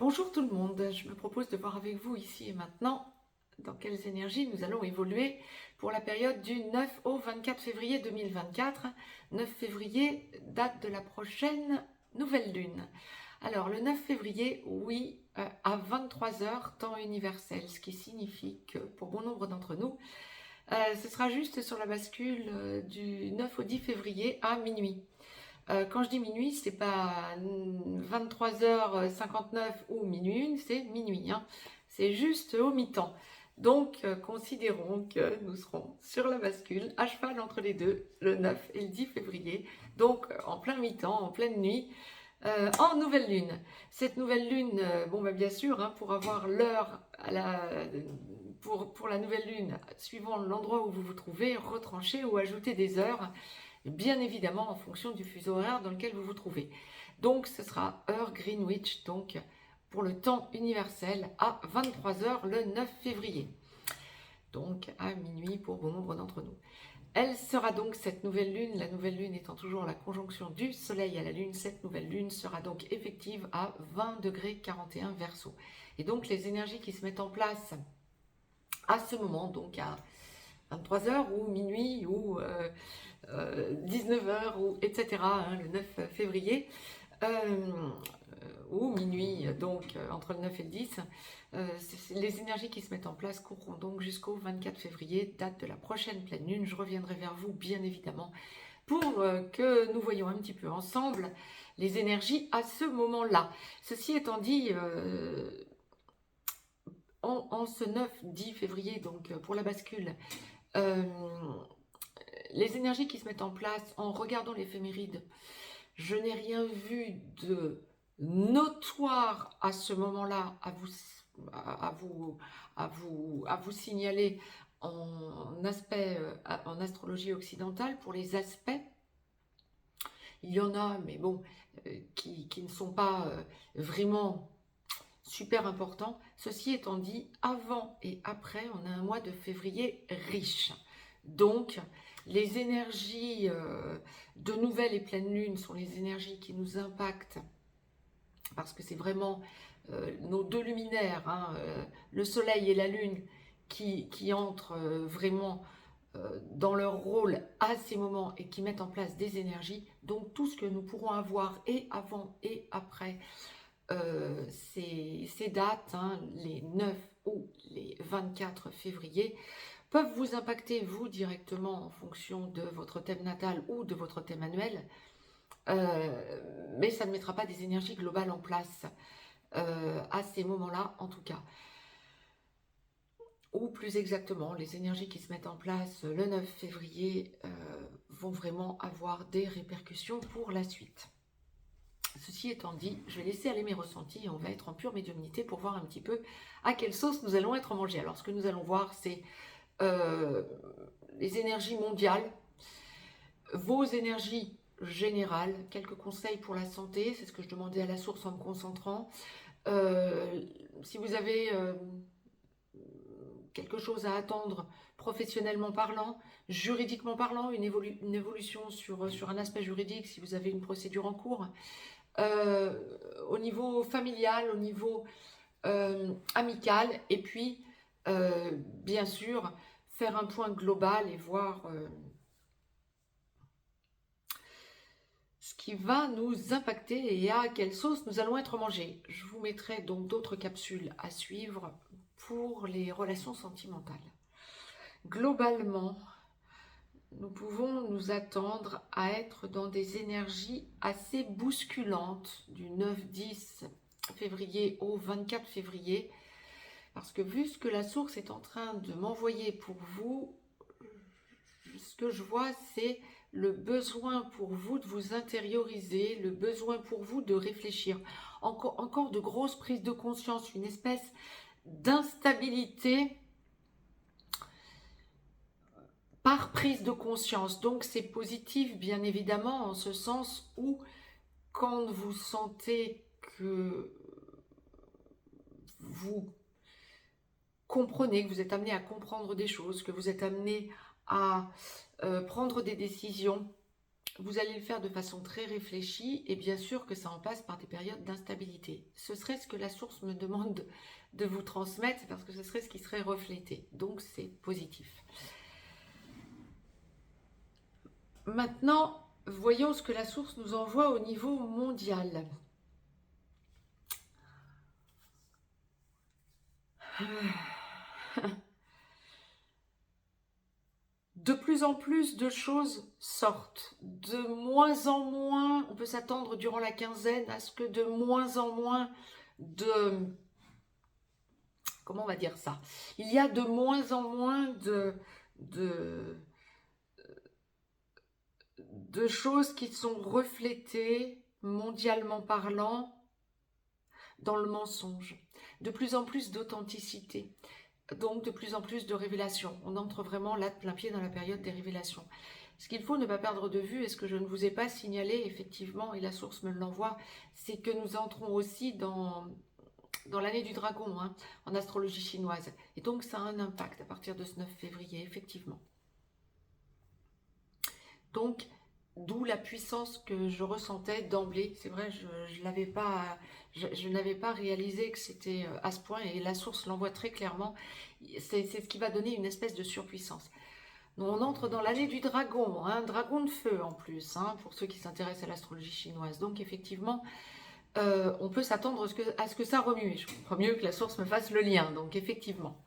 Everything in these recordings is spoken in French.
Bonjour tout le monde, je me propose de voir avec vous ici et maintenant dans quelles énergies nous allons évoluer pour la période du 9 au 24 février 2024. 9 février, date de la prochaine nouvelle lune. Alors le 9 février, oui, à 23 heures, temps universel, ce qui signifie que pour bon nombre d'entre nous, ce sera juste sur la bascule du 9 au 10 février à minuit. Quand je dis minuit, c'est pas 23h59 ou minuit 1, c'est minuit, hein. C'est juste au mi-temps. Donc, considérons que nous serons sur la bascule, à cheval entre les deux, le 9 et le 10 février. Donc, en plein mi-temps, en pleine nuit, en nouvelle lune. Cette nouvelle lune, bon, bah, bien sûr, hein, pour avoir l'heure pour la nouvelle lune, suivant l'endroit où vous vous trouvez, retrancher ou ajouter des heures, bien évidemment en fonction du fuseau horaire dans lequel vous vous trouvez. Donc ce sera heure Greenwich, donc pour le temps universel à 23 heures le 9 février. Donc à minuit pour bon nombre d'entre nous. Elle sera donc cette nouvelle lune, la nouvelle lune étant toujours la conjonction du soleil à la lune, cette nouvelle lune sera donc effective à 20 degrés 41 Verseau. Et donc les énergies qui se mettent en place à ce moment, donc à 23 heures ou minuit ou 19 heures ou etc. hein, le 9 février ou minuit, donc entre le 9 et le 10. Les énergies qui se mettent en place courront donc jusqu'au 24 février, date de la prochaine pleine lune. Je reviendrai vers vous bien évidemment pour que nous voyons un petit peu ensemble les énergies à ce moment-là. Ceci étant dit, en ce 9-10 février, donc pour la bascule, les énergies qui se mettent en place en regardant l'éphéméride, je n'ai rien vu de notoire à ce moment-là à vous signaler en aspect, en astrologie occidentale pour les aspects. Il y en a, mais bon, qui ne sont pas vraiment super importants. Ceci étant dit, avant et après, on a un mois de février riche. Donc, les énergies de nouvelle et pleine lune sont les énergies qui nous impactent parce que c'est vraiment nos deux luminaires, hein, le soleil et la lune, qui entrent vraiment dans leur rôle à ces moments et qui mettent en place des énergies. Donc, tout ce que nous pourrons avoir et avant et après ces dates, hein, les 9 ou les 24 février, peuvent vous impacter, vous, directement en fonction de votre thème natal ou de votre thème annuel, mais ça ne mettra pas des énergies globales en place à ces moments-là, en tout cas. Ou plus exactement, les énergies qui se mettent en place le 9 février vont vraiment avoir des répercussions pour la suite. Ceci étant dit, je vais laisser aller mes ressentis et on va être en pure médiumnité pour voir un petit peu à quelle sauce nous allons être mangés. Alors, ce que nous allons voir, c'est les énergies mondiales, vos énergies générales, quelques conseils pour la santé, c'est ce que je demandais à la source en me concentrant. Si vous avez quelque chose à attendre professionnellement parlant, juridiquement parlant, une évolution sur un aspect juridique, si vous avez une procédure en cours, au niveau familial, au niveau amical, et puis bien sûr faire un point global et voir ce qui va nous impacter et à quelle sauce nous allons être mangés. Je vous mettrai donc d'autres capsules à suivre pour les relations sentimentales. Globalement, nous pouvons nous attendre à être dans des énergies assez bousculantes du 9-10 février au 24 février, parce que vu ce que la source est en train de m'envoyer pour vous, ce que je vois, c'est le besoin pour vous de vous intérioriser, le besoin pour vous de réfléchir. Encore de grosses prises de conscience, une espèce d'instabilité par prise de conscience. Donc c'est positif, bien évidemment, en ce sens où quand vous sentez que vous comprenez, que vous êtes amené à comprendre des choses, que vous êtes amené à prendre des décisions vous allez le faire de façon très réfléchie et bien sûr que ça en passe par des périodes d'instabilité. Ce serait ce que la source me demande de vous transmettre parce que ce serait ce qui serait reflété. Donc c'est positif. Maintenant, voyons ce que la source nous envoie au niveau mondial. De plus en plus de choses sortent. De moins en moins, on peut s'attendre durant la quinzaine à ce que de moins en moins de... Comment on va dire ça? Il y a de moins en moins de choses qui sont reflétées, mondialement parlant, dans le mensonge. De plus en plus d'authenticité. Donc de plus en plus de révélations. On entre vraiment là de plein pied dans la période des révélations. Ce qu'il faut ne pas perdre de vue, et ce que je ne vous ai pas signalé effectivement, et la source me l'envoie, c'est que nous entrons aussi dans l'année du dragon, hein, en astrologie chinoise. Et donc ça a un impact à partir de ce 9 février, effectivement. Donc, d'où la puissance que je ressentais d'emblée. C'est vrai, je n'avais pas réalisé que c'était à ce point, et la source l'envoie très clairement. C'est ce qui va donner une espèce de surpuissance. Donc, on entre dans l'année du dragon, hein, dragon de feu en plus, hein, pour ceux qui s'intéressent à l'astrologie chinoise. Donc effectivement, on peut s'attendre à ce que ça remue. Et je comprends mieux que la source me fasse le lien, donc effectivement.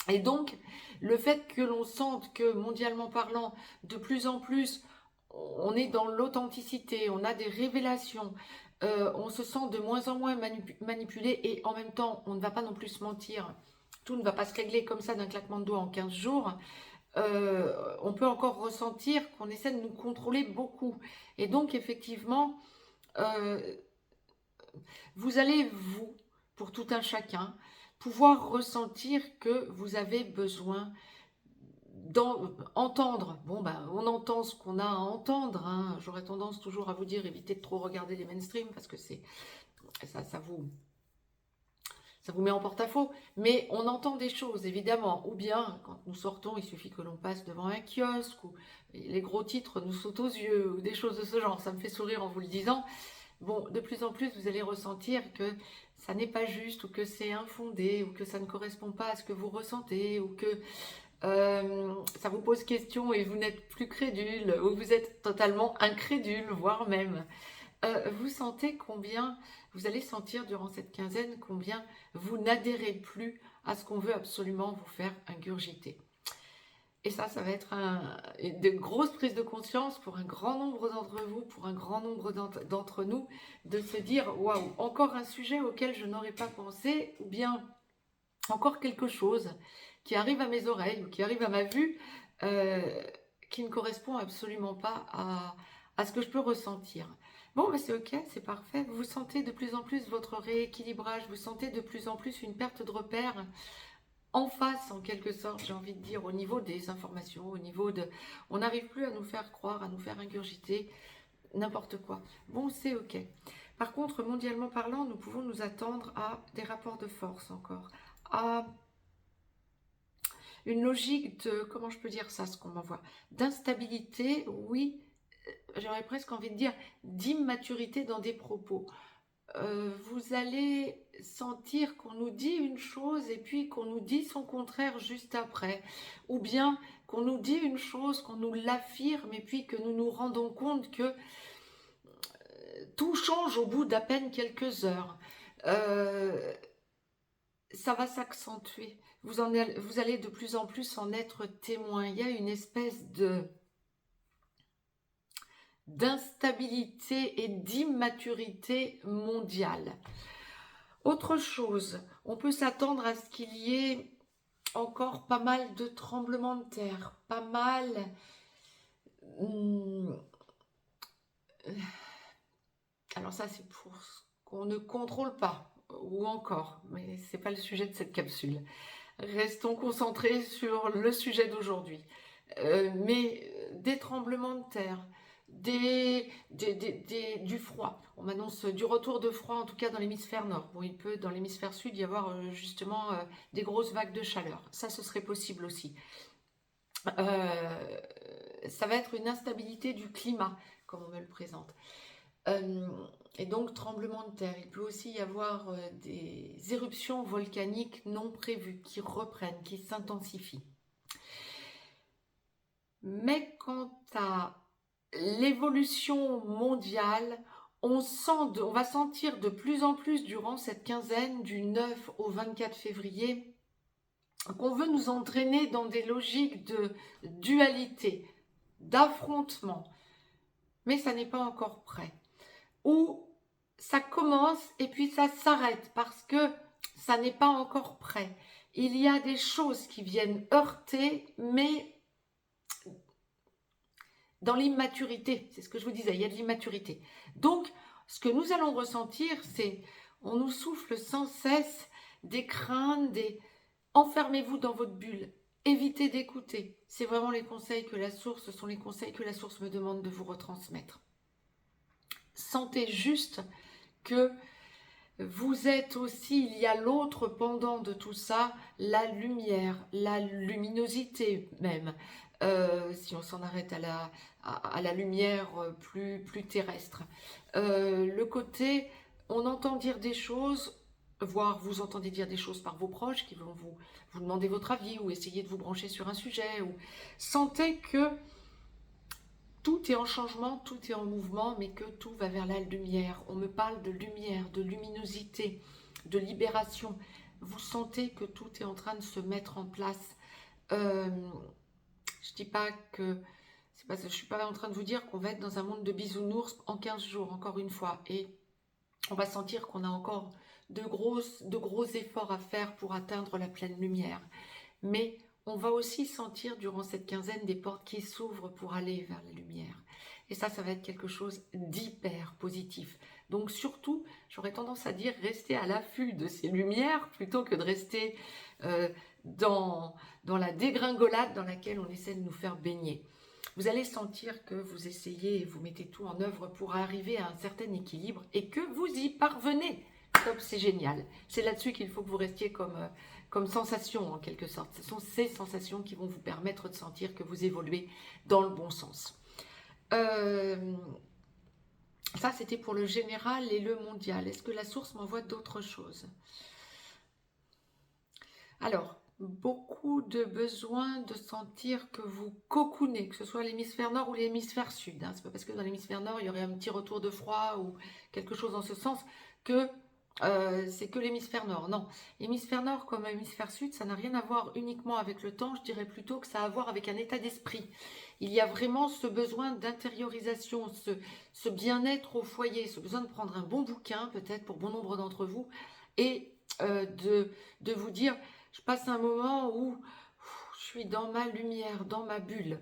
Et donc, le fait que l'on sente que, mondialement parlant, de plus en plus, on est dans l'authenticité, on a des révélations, on se sent de moins en moins manipulé et en même temps, on ne va pas non plus se mentir. Tout ne va pas se régler comme ça d'un claquement de doigts en 15 jours. On peut encore ressentir qu'on essaie de nous contrôler beaucoup. Et donc, effectivement, vous allez, vous, pour tout un chacun, pouvoir ressentir que vous avez besoin d'entendre. Bon, ben, on entend ce qu'on a à entendre. Hein. J'aurais tendance toujours à vous dire, évitez de trop regarder les mainstream parce que ça vous met en porte-à-faux, mais on entend des choses, évidemment. Ou bien, quand nous sortons, il suffit que l'on passe devant un kiosque, ou les gros titres nous sautent aux yeux, ou des choses de ce genre. Ça me fait sourire en vous le disant. Bon, de plus en plus, vous allez ressentir que ça n'est pas juste, ou que c'est infondé, ou que ça ne correspond pas à ce que vous ressentez, ou que ça vous pose question et vous n'êtes plus crédule, ou vous êtes totalement incrédule, voire même. Vous sentez combien, vous allez sentir durant cette quinzaine combien vous n'adhérez plus à ce qu'on veut absolument vous faire ingurgiter. Et ça va être de grosses prises de conscience pour un grand nombre d'entre vous, pour un grand nombre d'entre nous, de se dire, waouh, encore un sujet auquel je n'aurais pas pensé, ou bien encore quelque chose qui arrive à mes oreilles, ou qui arrive à ma vue, qui ne correspond absolument pas à ce que je peux ressentir. Bon, ben c'est ok, c'est parfait. Vous sentez de plus en plus votre rééquilibrage, vous sentez de plus en plus une perte de repères en face, en quelque sorte, j'ai envie de dire, au niveau des informations, au niveau de... On n'arrive plus à nous faire croire, à nous faire ingurgiter n'importe quoi. Bon, c'est ok. Par contre, mondialement parlant, nous pouvons nous attendre à des rapports de force encore, à une logique de, comment je peux dire ça, ce qu'on m'envoie, d'instabilité, oui, j'aurais presque envie de dire d'immaturité dans des propos. Vous allez sentir qu'on nous dit une chose et puis qu'on nous dit son contraire juste après. Ou bien qu'on nous dit une chose, qu'on nous l'affirme et puis que nous nous rendons compte que tout change au bout d'à peine quelques heures. Ça va s'accentuer. Vous allez de plus en plus en être témoin. Il y a une espèce d'instabilité et d'immaturité mondiale. Autre chose, on peut s'attendre à ce qu'il y ait encore pas mal de tremblements de terre, pas mal... Alors ça, c'est pour ce qu'on ne contrôle pas, ou encore, mais ce n'est pas le sujet de cette capsule. Restons concentrés sur le sujet d'aujourd'hui. Mais des tremblements de terre, du froid. On m'annonce du retour de froid, en tout cas dans l'hémisphère nord. Bon, il peut dans l'hémisphère sud y avoir justement des grosses vagues de chaleur. Ça, ce serait possible aussi. ça va être une instabilité du climat, comme on me le présente. Et donc, tremblement de terre. Il peut aussi y avoir des éruptions volcaniques non prévues, qui reprennent, qui s'intensifient. Mais quant à l'évolution mondiale, on va sentir de plus en plus durant cette quinzaine du 9 au 24 février qu'on veut nous entraîner dans des logiques de dualité, d'affrontement, mais ça n'est pas encore prêt. Ou ça commence et puis ça s'arrête parce que ça n'est pas encore prêt. Il y a des choses qui viennent heurter, mais dans l'immaturité, c'est ce que je vous disais, il y a de l'immaturité. Donc, ce que nous allons ressentir, c'est, on nous souffle sans cesse des craintes, des... Enfermez-vous dans votre bulle, évitez d'écouter. C'est vraiment les conseils que la source, ce sont les conseils que la source me demande de vous retransmettre. Sentez juste que vous êtes aussi, il y a l'autre pendant de tout ça, la lumière, la luminosité même. Si on s'en arrête à la lumière plus terrestre. Le côté, on entend dire des choses, voire vous entendez dire des choses par vos proches qui vont vous demander votre avis ou essayer de vous brancher sur un sujet. Ou... Sentez que tout est en changement, tout est en mouvement, mais que tout va vers la lumière. On me parle de lumière, de luminosité, de libération. Vous sentez que tout est en train de se mettre en place. Je dis pas que... je ne suis pas en train de vous dire qu'on va être dans un monde de bisounours en 15 jours, encore une fois. Et on va sentir qu'on a encore de gros efforts à faire pour atteindre la pleine lumière. Mais on va aussi sentir durant cette quinzaine des portes qui s'ouvrent pour aller vers la lumière. Et ça va être quelque chose d'hyper positif. Donc surtout, j'aurais tendance à dire, restez à l'affût de ces lumières plutôt que de rester dans la dégringolade dans laquelle on essaie de nous faire baigner. Vous allez sentir que vous essayez et vous mettez tout en œuvre pour arriver à un certain équilibre et que vous y parvenez. Top, c'est génial. C'est là-dessus qu'il faut que vous restiez comme sensation en quelque sorte. Ce sont ces sensations qui vont vous permettre de sentir que vous évoluez dans le bon sens. Ça, c'était pour le général et le mondial. Est-ce que la source m'envoie d'autres choses? Alors, beaucoup de besoin de sentir que vous cocoonez, que ce soit l'hémisphère nord ou l'hémisphère sud. Hein. C'est pas parce que dans l'hémisphère nord, il y aurait un petit retour de froid ou quelque chose dans ce sens que c'est que l'hémisphère nord. Non, l'hémisphère nord comme l'hémisphère sud, ça n'a rien à voir uniquement avec le temps, je dirais plutôt que ça a à voir avec un état d'esprit. Il y a vraiment ce besoin d'intériorisation, ce bien-être au foyer, ce besoin de prendre un bon bouquin, peut-être pour bon nombre d'entre vous, et de vous dire, je passe un moment où je suis dans ma lumière, dans ma bulle.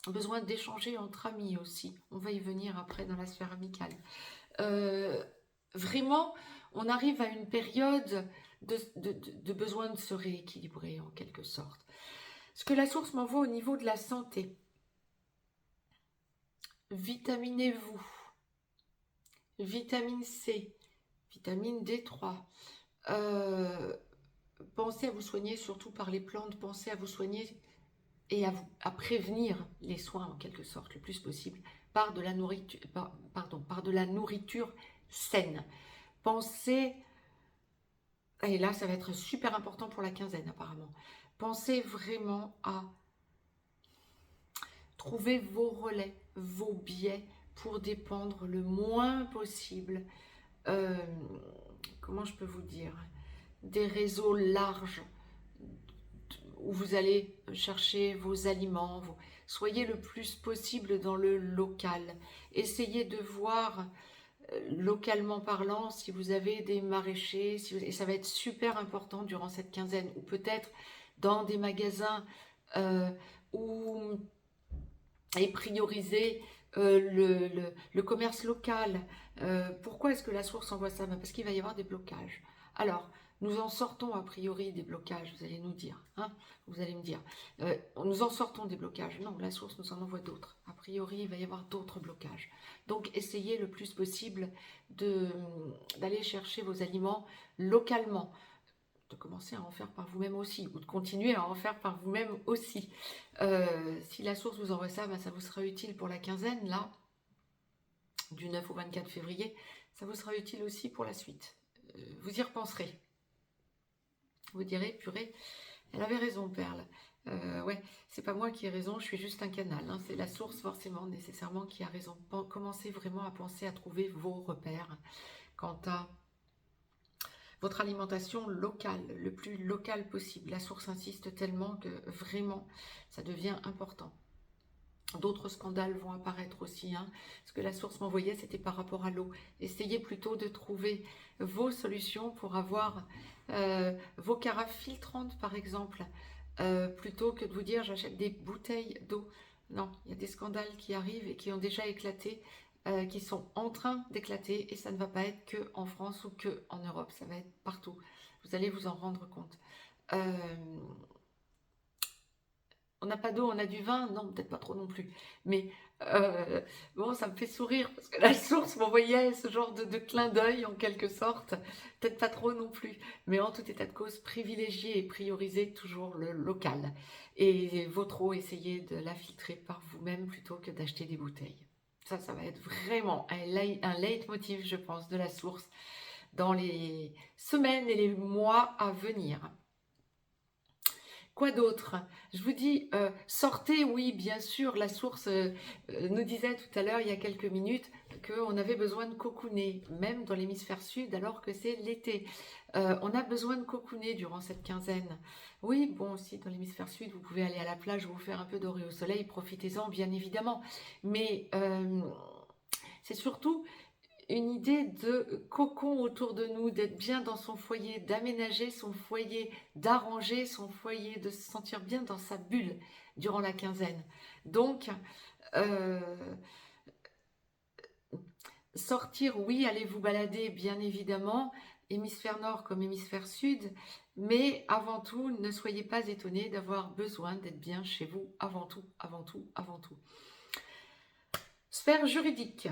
Besoin d'échanger entre amis aussi. On va y venir après dans la sphère amicale. Vraiment, on arrive à une période de besoin de se rééquilibrer en quelque sorte. Ce que la source m'envoie au niveau de la santé. Vitaminez-vous. Vitamine C, vitamine D3. Pensez à vous soigner surtout par les plantes. Pensez à vous soigner et à prévenir les soins en quelque sorte le plus possible par de la nourriture, par de la nourriture saine. Pensez, et là ça va être super important pour la quinzaine apparemment, pensez vraiment à trouver vos relais, vos biais pour dépendre le moins possible, comment je peux vous dire, des réseaux larges où vous allez chercher vos aliments. Soyez le plus possible dans le local. Essayez de voir localement parlant, si vous avez des maraîchers, et ça va être super important durant cette quinzaine, ou peut-être dans des magasins où est priorisé le commerce local. Pourquoi est-ce que la source envoie ça? Parce qu'il va y avoir des blocages. Alors, nous en sortons a priori des blocages, vous allez nous dire, hein, vous allez me dire, nous en sortons des blocages. Non, la source nous en envoie d'autres. A priori, il va y avoir d'autres blocages. Donc, essayez le plus possible d'aller chercher vos aliments localement. de commencer à en faire par vous-même aussi, ou de continuer à en faire par vous-même aussi. Si la source vous envoie ça, ben, ça vous sera utile pour la quinzaine, là, du 9 au 24 février. Ça vous sera utile aussi pour la suite. Vous y repenserez. Vous direz, purée, elle avait raison, Perle. Ouais, c'est pas moi qui ai raison, je suis juste un canal. Hein. C'est la source forcément, nécessairement, qui a raison. Commencez vraiment à penser à trouver vos repères quant à votre alimentation locale, le plus local possible. La source insiste tellement que vraiment, ça devient important. D'autres scandales vont apparaître aussi. Hein. Ce que la source m'envoyait, c'était par rapport à l'eau. Essayez plutôt de trouver vos solutions pour avoir vos carafes filtrantes, par exemple, plutôt que de vous dire j'achète des bouteilles d'eau. Non, il y a des scandales qui arrivent et qui ont déjà éclaté, qui sont en train d'éclater, et ça ne va pas être que en France ou que en Europe, ça va être partout. Vous allez vous en rendre compte. On n'a pas d'eau, on a du vin? Non, peut-être pas trop non plus. Mais bon, ça me fait sourire parce que la source m'envoyait ce genre de clin d'œil en quelque sorte. Peut-être pas trop non plus. Mais en tout état de cause, privilégiez et priorisez toujours le local. Et votre eau, essayez de la filtrer par vous-même plutôt que d'acheter des bouteilles. Ça va être vraiment un leitmotiv, je pense, de la source dans les semaines et les mois à venir. Quoi d'autre? Je vous dis, sortez, oui, bien sûr, la source nous disait tout à l'heure, il y a quelques minutes, qu'on avait besoin de cocooner, même dans l'hémisphère sud, alors que c'est l'été. On a besoin de cocooner durant cette quinzaine. Oui, bon, aussi, dans l'hémisphère sud, vous pouvez aller à la plage, vous faire un peu doré au soleil, profitez-en, bien évidemment. Mais c'est surtout une idée de cocon autour de nous, d'être bien dans son foyer, d'aménager son foyer, d'arranger son foyer, de se sentir bien dans sa bulle durant la quinzaine. Donc, euh, sortir, oui, allez vous balader, bien évidemment, hémisphère nord comme hémisphère sud, mais avant tout, ne soyez pas étonnés d'avoir besoin d'être bien chez vous, avant tout, avant tout, avant tout. Sphère juridique.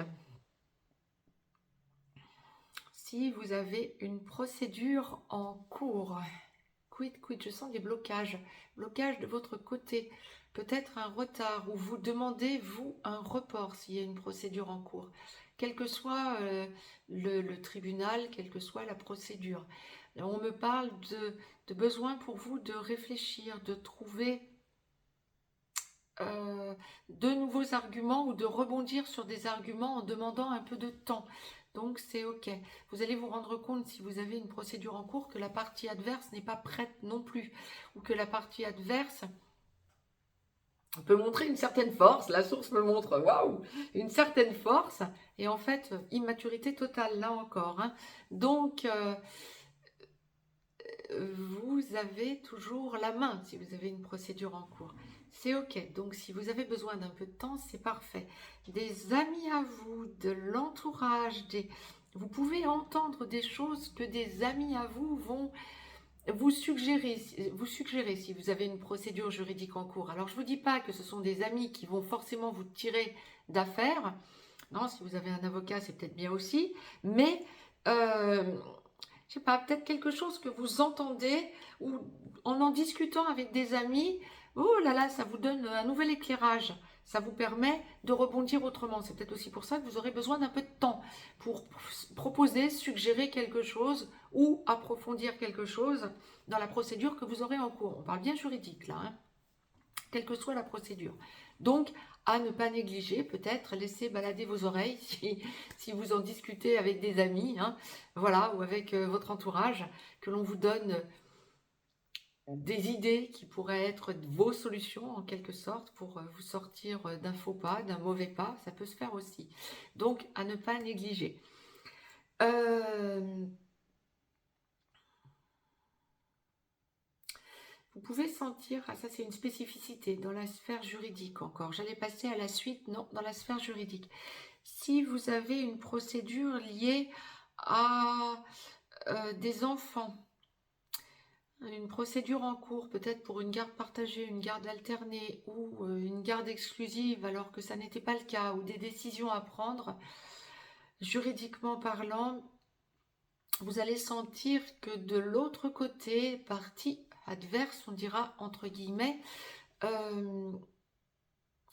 Si vous avez une procédure en cours, quid, je sens des blocages de votre côté, peut-être un retard, ou vous demandez, vous, un report s'il y a une procédure en cours, quel que soit le tribunal, quelle que soit la procédure. Là, on me parle de besoin pour vous de réfléchir, de trouver de nouveaux arguments ou de rebondir sur des arguments en demandant un peu de temps. Donc c'est ok. Vous allez vous rendre compte si vous avez une procédure en cours que la partie adverse n'est pas prête non plus, ou que la partie adverse peut montrer une certaine force. La source me montre, waouh, une certaine force, et en fait immaturité totale là encore. Hein. Donc vous avez toujours la main si vous avez une procédure en cours. C'est ok. Donc si vous avez besoin d'un peu de temps, c'est parfait. Des amis à vous, de l'entourage, vous pouvez entendre des choses que des amis à vous vont vous suggérer si vous avez une procédure juridique en cours. Alors je ne vous dis pas que ce sont des amis qui vont forcément vous tirer d'affaire. Non, si vous avez un avocat, c'est peut-être bien aussi. Mais je sais pas, peut-être quelque chose que vous entendez ou en discutant avec des amis, oh là là, ça vous donne un nouvel éclairage. Ça vous permet de rebondir autrement. C'est peut-être aussi pour ça que vous aurez besoin d'un peu de temps pour proposer, suggérer quelque chose ou approfondir quelque chose dans la procédure que vous aurez en cours. On parle bien juridique là, hein, quelle que soit la procédure. Donc, à ne pas négliger, peut-être laisser balader vos oreilles si vous en discutez avec des amis, hein, voilà, ou avec votre entourage, que l'on vous donne des idées qui pourraient être vos solutions en quelque sorte pour vous sortir d'un faux pas, d'un mauvais pas, ça peut se faire aussi. Donc, à ne pas négliger. Vous pouvez sentir, ah ça c'est une spécificité dans la sphère juridique encore, j'allais passer à la suite, non, dans la sphère juridique. Si vous avez une procédure liée à des enfants, une procédure en cours, peut-être pour une garde partagée, une garde alternée ou une garde exclusive alors que ça n'était pas le cas, ou des décisions à prendre, juridiquement parlant, vous allez sentir que de l'autre côté, partie adverse, on dira entre guillemets, on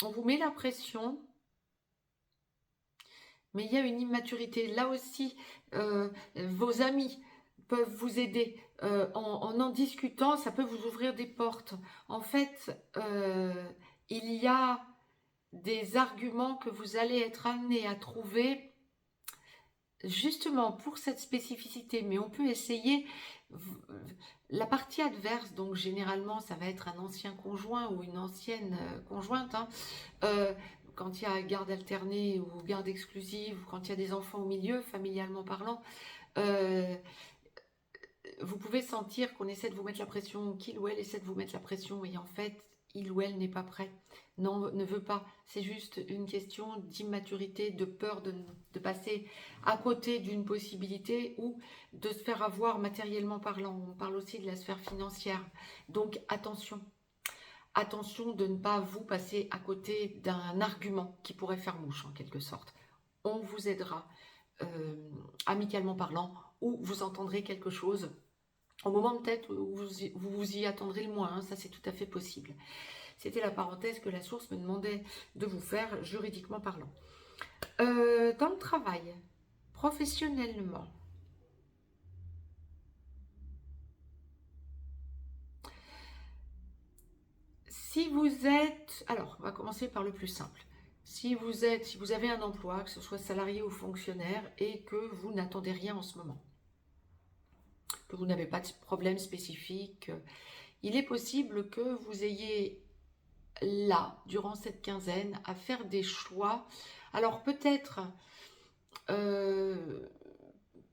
vous met la pression, mais il y a une immaturité. Là aussi, vos amis peuvent vous aider. En discutant, ça peut vous ouvrir des portes. En fait, il y a des arguments que vous allez être amené à trouver justement pour cette spécificité, mais on peut essayer la partie adverse, donc généralement ça va être un ancien conjoint ou une ancienne conjointe, hein, quand il y a garde alternée ou garde exclusive, ou quand il y a des enfants au milieu, familialement parlant, euh, vous pouvez sentir qu'on essaie de vous mettre la pression, qu'il ou elle essaie de vous mettre la pression, et en fait, il ou elle n'est pas prêt, non, ne veut pas. C'est juste une question d'immaturité, de peur de passer à côté d'une possibilité ou de se faire avoir matériellement parlant. On parle aussi de la sphère financière. Donc attention, attention de ne pas vous passer à côté d'un argument qui pourrait faire mouche en quelque sorte. On vous aidera, amicalement parlant, ou vous entendrez quelque chose au moment peut-être où vous y attendrez le moins, hein, ça c'est tout à fait possible. C'était la parenthèse que la source me demandait de vous faire, juridiquement parlant. Dans le travail, professionnellement, si vous êtes... Alors, on va commencer par le plus simple. Si vous avez un emploi, que ce soit salarié ou fonctionnaire, et que vous n'attendez rien en ce moment, que vous n'avez pas de problème spécifique, il est possible que vous ayez là, durant cette quinzaine, à faire des choix. Alors peut-être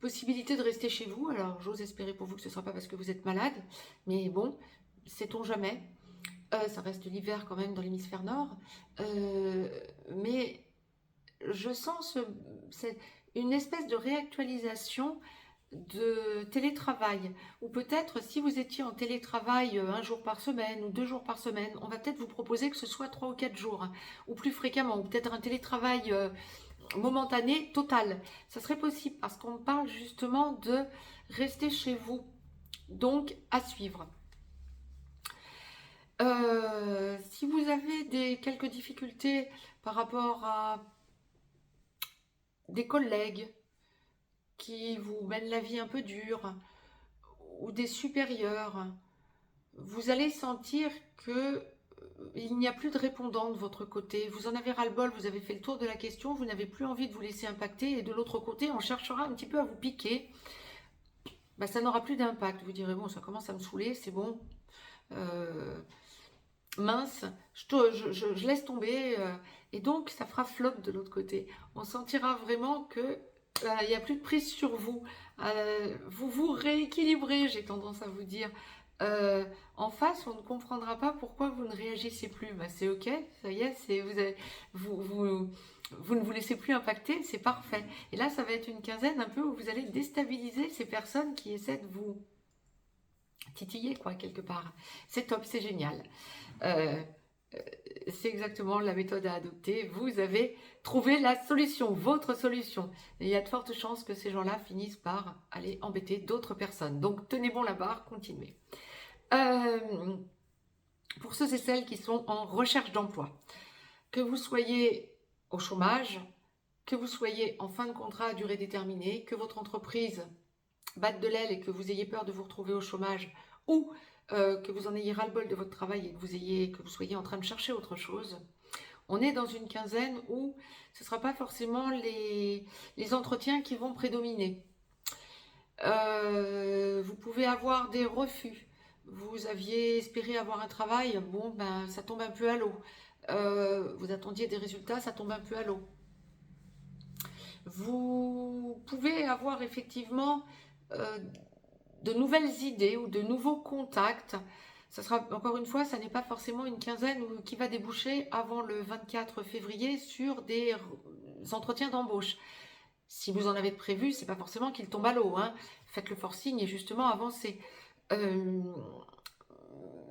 possibilité de rester chez vous. Alors j'ose espérer pour vous que ce ne sera pas parce que vous êtes malade, mais bon, sait-on jamais. Ça reste l'hiver quand même dans l'hémisphère nord. Mais je sens une espèce de réactualisation de télétravail, ou peut-être si vous étiez en télétravail un jour par semaine ou 2 jours par semaine, on va peut-être vous proposer que ce soit 3 ou 4 jours, hein, ou plus fréquemment, ou peut-être un télétravail momentané, total. Ça serait possible parce qu'on parle justement de rester chez vous, donc à suivre. Si vous avez quelques difficultés par rapport à des collègues qui vous mènent la vie un peu dure, ou des supérieurs, vous allez sentir que il n'y a plus de répondant de votre côté. Vous en avez ras-le-bol, vous avez fait le tour de la question, vous n'avez plus envie de vous laisser impacter, et de l'autre côté, on cherchera un petit peu à vous piquer. Bah, ça n'aura plus d'impact. Vous direz, bon, ça commence à me saouler, c'est bon. Mince, je laisse tomber. Et donc, ça fera flop de l'autre côté. On sentira vraiment que il n'y a plus de prise sur vous. Vous vous rééquilibrez, j'ai tendance à vous dire. En face, on ne comprendra pas pourquoi vous ne réagissez plus. Bah, c'est ok, ça y est, vous ne vous laissez plus impacter, c'est parfait. Et là, ça va être une quinzaine un peu où vous allez déstabiliser ces personnes qui essaient de vous titiller, quoi, quelque part. C'est top, c'est génial. C'est exactement la méthode à adopter. Vous avez trouvé la solution, votre solution. Et il y a de fortes chances que ces gens-là finissent par aller embêter d'autres personnes. Donc tenez bon la barre, continuez. Pour ceux et celles qui sont en recherche d'emploi, que vous soyez au chômage, que vous soyez en fin de contrat à durée déterminée, que votre entreprise batte de l'aile et que vous ayez peur de vous retrouver au chômage, ou que vous en ayez ras-le-bol de votre travail et que vous soyez en train de chercher autre chose, on est dans une quinzaine où ce ne sera pas forcément les entretiens qui vont prédominer. Vous pouvez avoir des refus. Vous aviez espéré avoir un travail, bon, ben, ça tombe un peu à l'eau. Vous attendiez des résultats, ça tombe un peu à l'eau. Vous pouvez avoir effectivement de nouvelles idées ou de nouveaux contacts. Ça sera, encore une fois, ça n'est pas forcément une quinzaine qui va déboucher avant le 24 février sur des entretiens d'embauche. Si vous en avez prévu, c'est pas forcément qu'il tombe à l'eau, hein. Faites le forcing et justement avancez.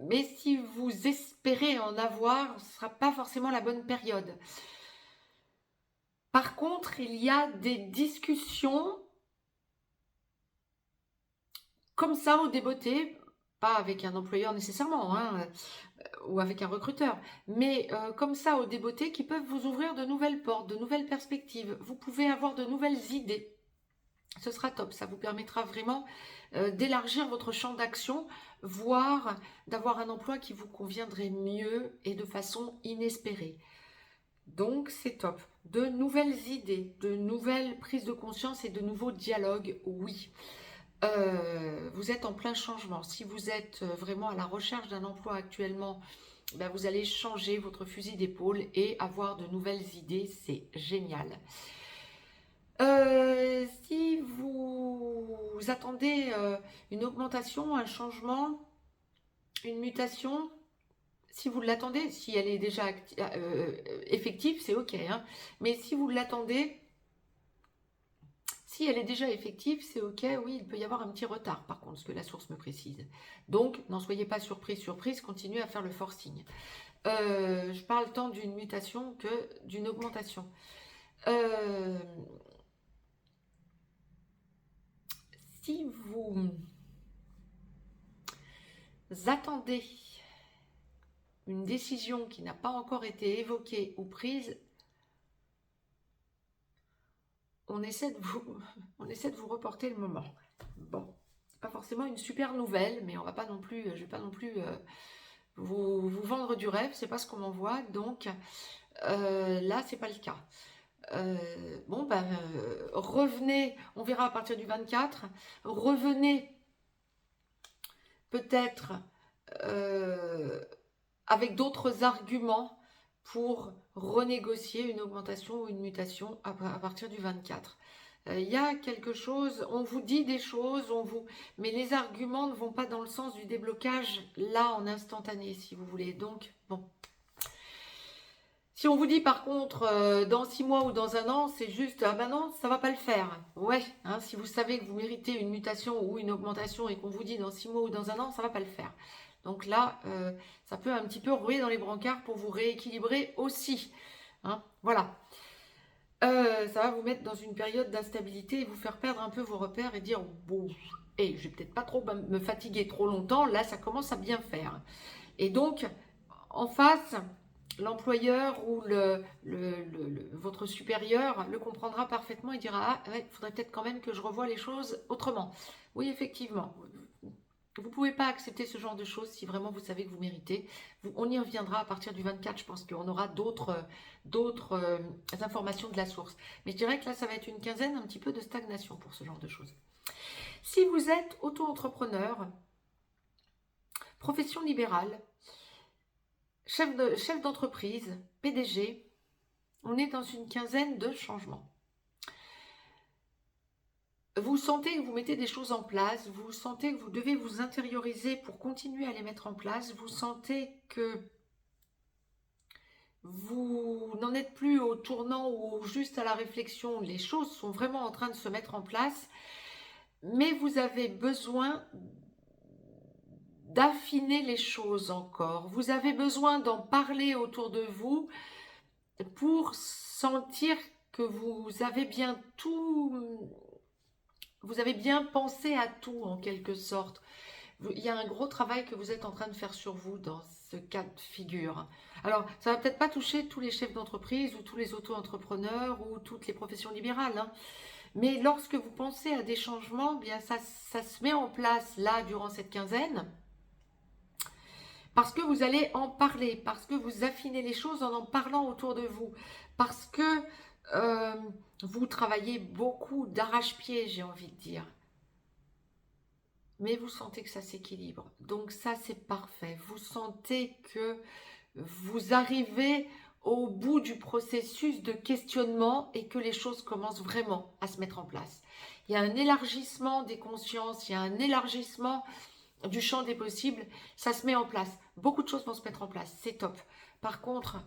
Mais si vous espérez en avoir, ce ne sera pas forcément la bonne période. Par contre, il y a des discussions comme ça au débeauté, pas avec un employeur nécessairement, hein, ou avec un recruteur, mais comme ça au débeauté qui peuvent vous ouvrir de nouvelles portes, de nouvelles perspectives. Vous pouvez avoir de nouvelles idées. Ce sera top, ça vous permettra vraiment d'élargir votre champ d'action, voire d'avoir un emploi qui vous conviendrait mieux et de façon inespérée. Donc c'est top. De nouvelles idées, de nouvelles prises de conscience et de nouveaux dialogues, oui. Vous êtes en plein changement. Si vous êtes vraiment à la recherche d'un emploi actuellement, ben vous allez changer votre fusil d'épaule et avoir de nouvelles idées, c'est génial. Si vous attendez une augmentation, un changement, une mutation, si vous l'attendez, si elle est déjà effective, c'est ok, hein. Mais si vous l'attendez, si elle est déjà effective, c'est ok, oui, il peut y avoir un petit retard par contre, ce que la source me précise. Donc, n'en soyez pas surprise, continuez à faire le forcing. Je parle tant d'une mutation que d'une augmentation. Si vous attendez une décision qui n'a pas encore été évoquée ou prise, on essaie de vous reporter le moment. Bon, c'est pas forcément une super nouvelle, mais on va pas non plus, je vais pas non plus vous vendre du rêve, c'est pas ce qu'on m'envoie, donc là c'est pas le cas. Bon ben revenez, on verra à partir du 24, revenez peut-être avec d'autres arguments pour renégocier une augmentation ou une mutation à partir du 24. Il y a quelque chose, on vous dit des choses, mais les arguments ne vont pas dans le sens du déblocage là en instantané, si vous voulez. Donc, bon. Si on vous dit par contre dans 6 mois ou dans un an, c'est juste ah ben non, ça va pas le faire. Ouais, hein, si vous savez que vous méritez une mutation ou une augmentation et qu'on vous dit dans 6 mois ou dans un an, ça va pas le faire. Donc là, ça peut un petit peu rouler dans les brancards pour vous rééquilibrer aussi. Hein, voilà. Ça va vous mettre dans une période d'instabilité et vous faire perdre un peu vos repères et dire bon, je vais peut-être pas trop me fatiguer trop longtemps. Là, ça commence à bien faire. Et donc, en face, l'employeur ou votre supérieur le comprendra parfaitement et dira ah, ouais, il faudrait peut-être quand même que je revoie les choses autrement. Oui, effectivement. Vous ne pouvez pas accepter ce genre de choses si vraiment vous savez que vous méritez. On y reviendra à partir du 24, je pense qu'on aura d'autres informations de la source. Mais je dirais que là, ça va être une quinzaine, un petit peu de stagnation pour ce genre de choses. Si vous êtes auto-entrepreneur, profession libérale, chef d'entreprise, PDG, on est dans une quinzaine de changements. Vous sentez que vous mettez des choses en place, vous sentez que vous devez vous intérioriser pour continuer à les mettre en place, vous sentez que vous n'en êtes plus au tournant ou juste à la réflexion, les choses sont vraiment en train de se mettre en place, mais vous avez besoin d'affiner les choses encore, vous avez besoin d'en parler autour de vous pour sentir que vous avez bien tout, vous avez bien pensé à tout en quelque sorte. Il y a un gros travail que vous êtes en train de faire sur vous dans ce cas de figure. Alors, ça va peut-être pas toucher tous les chefs d'entreprise ou tous les auto-entrepreneurs ou toutes les professions libérales, hein. Mais lorsque vous pensez à des changements, bien ça se met en place là durant cette quinzaine parce que vous allez en parler, parce que vous affinez les choses en parlant autour de vous, parce que vous travaillez beaucoup d'arrache-pied, j'ai envie de dire. Mais vous sentez que ça s'équilibre. Donc ça, c'est parfait. Vous sentez que vous arrivez au bout du processus de questionnement et que les choses commencent vraiment à se mettre en place. Il y a un élargissement des consciences, il y a un élargissement du champ des possibles. Ça se met en place. Beaucoup de choses vont se mettre en place. C'est top. Par contre,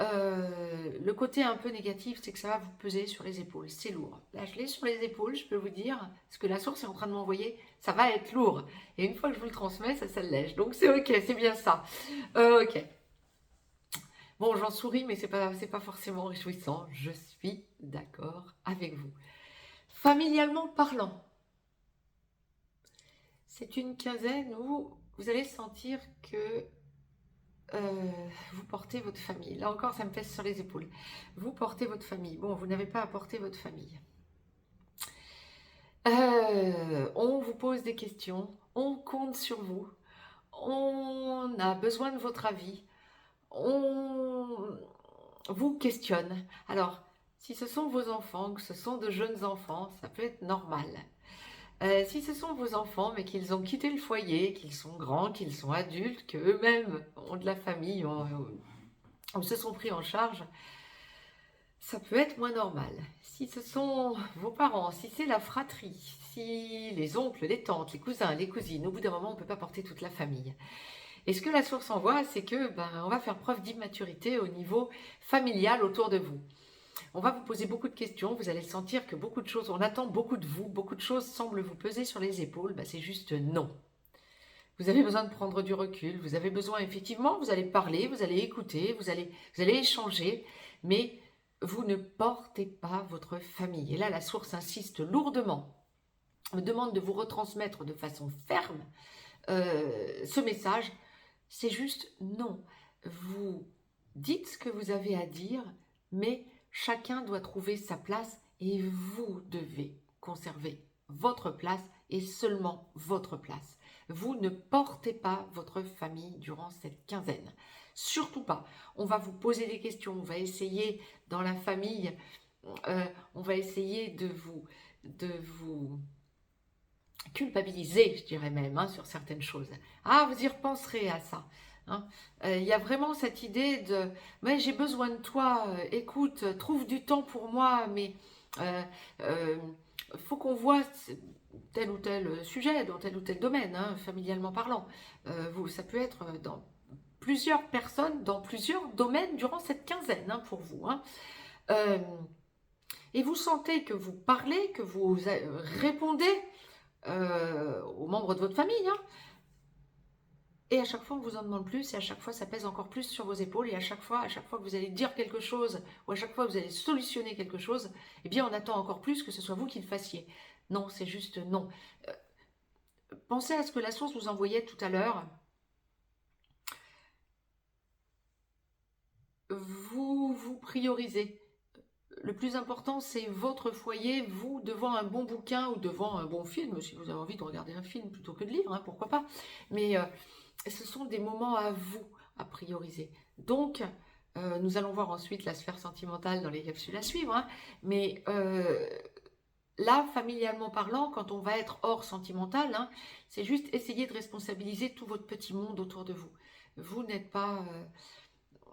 le côté un peu négatif, c'est que ça va vous peser sur les épaules. C'est lourd. Là, je l'ai sur les épaules, je peux vous dire, ce que la source est en train de m'envoyer, ça va être lourd. Et une fois que je vous le transmets, ça s'allège. Donc c'est ok, c'est bien ça. Ok. Bon, j'en souris, mais c'est pas forcément réjouissant. Je suis d'accord avec vous. Familialement parlant, C'est une quinzaine où vous allez sentir que vous portez votre famille. Là encore, ça me pèse sur les épaules. Vous portez votre famille. Bon, vous n'avez pas à porter votre famille. On vous pose des questions, on compte sur vous, on a besoin de votre avis, on vous questionne. Alors, si ce sont vos enfants, que ce sont de jeunes enfants, ça peut être normal. Si ce sont vos enfants, mais qu'ils ont quitté le foyer, qu'ils sont grands, qu'ils sont adultes, qu'eux-mêmes ont de la famille, ou se sont pris en charge, ça peut être moins normal. Si ce sont vos parents, si c'est la fratrie, si les oncles, les tantes, les cousins, les cousines, au bout d'un moment, on ne peut pas porter toute la famille. Et ce que la source envoie, c'est que on va faire preuve d'immaturité au niveau familial autour de vous. On va vous poser beaucoup de questions, vous allez sentir que beaucoup de choses, on attend beaucoup de vous, beaucoup de choses semblent vous peser sur les épaules, c'est juste non. Vous avez besoin de prendre du recul, vous avez besoin effectivement, vous allez parler, vous allez écouter, vous allez échanger, mais vous ne portez pas votre famille. Et là, la source insiste lourdement, me demande de vous retransmettre de façon ferme ce message. C'est juste non. Vous dites ce que vous avez à dire, mais chacun doit trouver sa place et vous devez conserver votre place et seulement votre place. Vous ne portez pas votre famille durant cette quinzaine. Surtout pas. On va vous poser des questions, on va essayer dans la famille, on va essayer de vous culpabiliser, je dirais même, sur certaines choses. Ah, vous y repenserez à ça. Il y a vraiment cette idée de « mais j'ai besoin de toi, écoute, trouve du temps pour moi, mais faut qu'on voit tel ou tel sujet, dans tel ou tel domaine, familialement parlant. Ça peut être dans plusieurs personnes, dans plusieurs domaines durant cette quinzaine pour vous. Et vous sentez que vous parlez, que vous répondez aux membres de votre famille, et à chaque fois on vous en demande plus, et à chaque fois ça pèse encore plus sur vos épaules, et à chaque fois que vous allez dire quelque chose, ou à chaque fois que vous allez solutionner quelque chose, eh bien on attend encore plus que ce soit vous qui le fassiez. Non, c'est juste non. Pensez à ce que la source vous envoyait tout à l'heure. Vous priorisez. Le plus important, c'est votre foyer, vous, devant un bon bouquin ou devant un bon film, si vous avez envie de regarder un film plutôt que de lire, pourquoi pas. Mais ce sont des moments à vous à prioriser. Donc, nous allons voir ensuite la sphère sentimentale dans les capsules à suivre. Mais là, familialement parlant, quand on va être hors sentimental, c'est juste essayer de responsabiliser tout votre petit monde autour de vous. Vous n'êtes pas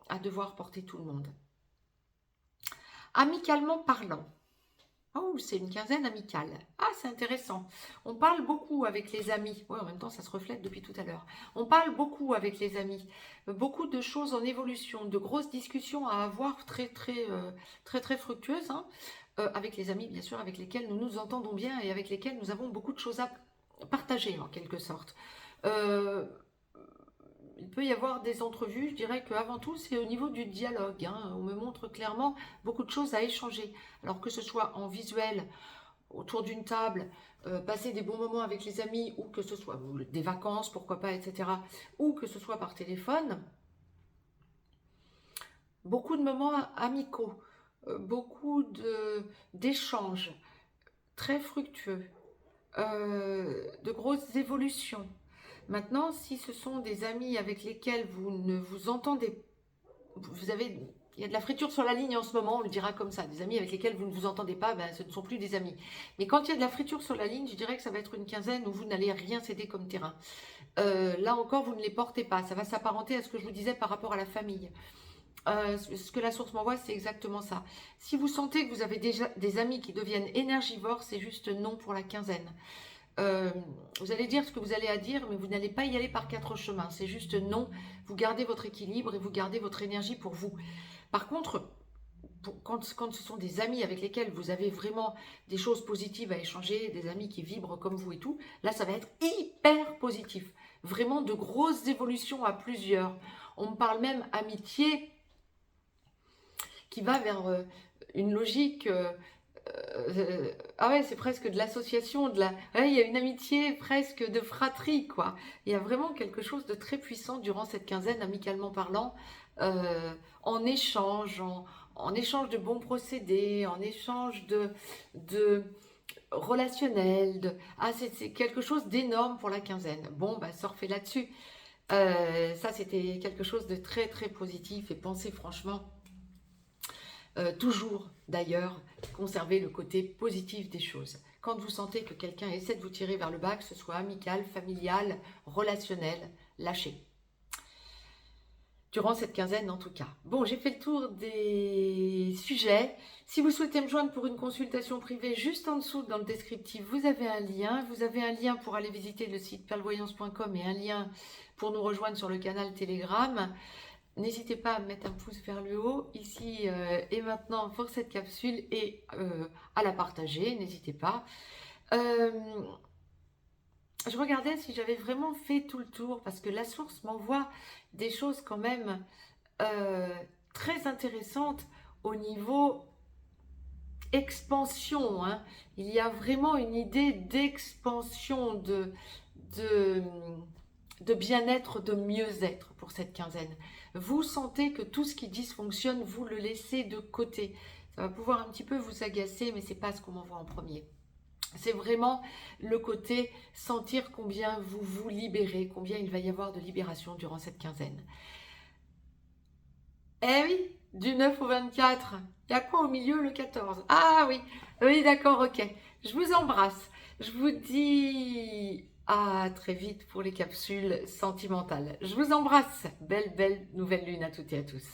à devoir porter tout le monde. Amicalement parlant. Oh, c'est une quinzaine amicale. Ah, c'est intéressant. On parle beaucoup avec les amis. Oui, en même temps, ça se reflète depuis tout à l'heure. On parle beaucoup avec les amis. Beaucoup de choses en évolution, de grosses discussions à avoir très fructueuses. Avec les amis, bien sûr, avec lesquels nous nous entendons bien et avec lesquels nous avons beaucoup de choses à partager, en quelque sorte. Il peut y avoir des entrevues, je dirais qu'avant tout, c'est au niveau du dialogue. On me montre clairement beaucoup de choses à échanger. Alors que ce soit en visuel, autour d'une table, passer des bons moments avec les amis, ou que ce soit des vacances, pourquoi pas, etc. Ou que ce soit par téléphone. Beaucoup de moments amicaux, beaucoup d'échanges très fructueux, de grosses évolutions. Maintenant, si ce sont des amis avec lesquels vous ne vous entendez, il y a de la friture sur la ligne en ce moment, on le dira comme ça, des amis avec lesquels vous ne vous entendez pas, ce ne sont plus des amis. Mais quand il y a de la friture sur la ligne, je dirais que ça va être une quinzaine où vous n'allez rien céder comme terrain. Là encore, vous ne les portez pas, ça va s'apparenter à ce que je vous disais par rapport à la famille. Ce que la source m'envoie, c'est exactement ça. Si vous sentez que vous avez déjà des amis qui deviennent énergivores, c'est juste non pour la quinzaine. Vous allez dire ce que vous allez à dire, mais vous n'allez pas y aller par 4 chemins. C'est juste non. Vous gardez votre équilibre et vous gardez votre énergie pour vous. Par contre, quand ce sont des amis avec lesquels vous avez vraiment des choses positives à échanger, des amis qui vibrent comme vous et tout, là, ça va être hyper positif. Vraiment de grosses évolutions à plusieurs. On me parle même amitié qui va vers une logique ah ouais, c'est presque de l'association, ouais, il y a une amitié presque de fratrie, quoi. Il y a vraiment quelque chose de très puissant durant cette quinzaine, amicalement parlant, en échange, en échange de bons procédés, en échange de relationnel. Ah, c'est quelque chose d'énorme pour la quinzaine. Bon, bah, surfez là-dessus. Ça, c'était quelque chose de très, très positif et pensez franchement toujours, d'ailleurs, conserver le côté positif des choses. Quand vous sentez que quelqu'un essaie de vous tirer vers le bas, que ce soit amical, familial, relationnel, lâchez. Durant cette quinzaine en tout cas. Bon, j'ai fait le tour des sujets. Si vous souhaitez me joindre pour une consultation privée, juste en dessous dans le descriptif, vous avez un lien. Vous avez un lien pour aller visiter le site perlevoyance.com et un lien pour nous rejoindre sur le canal Telegram. N'hésitez pas à mettre un pouce vers le haut ici et maintenant pour cette capsule et à la partager, n'hésitez pas. Je regardais si j'avais vraiment fait tout le tour parce que la source m'envoie des choses quand même très intéressantes au niveau expansion. Hein. Il y a vraiment une idée d'expansion, de bien-être, de mieux-être pour cette quinzaine. Vous sentez que tout ce qui dysfonctionne, vous le laissez de côté. Ça va pouvoir un petit peu vous agacer, mais c'est pas ce qu'on m'envoie en premier. C'est vraiment le côté sentir combien vous vous libérez, combien il va y avoir de libération durant cette quinzaine. Eh oui, du 9 au 24. Il y a quoi au milieu, le 14? Ah oui, oui, d'accord, ok. Je vous embrasse. Je vous dis à très vite pour les capsules sentimentales. Je vous embrasse. Belle, belle nouvelle lune à toutes et à tous.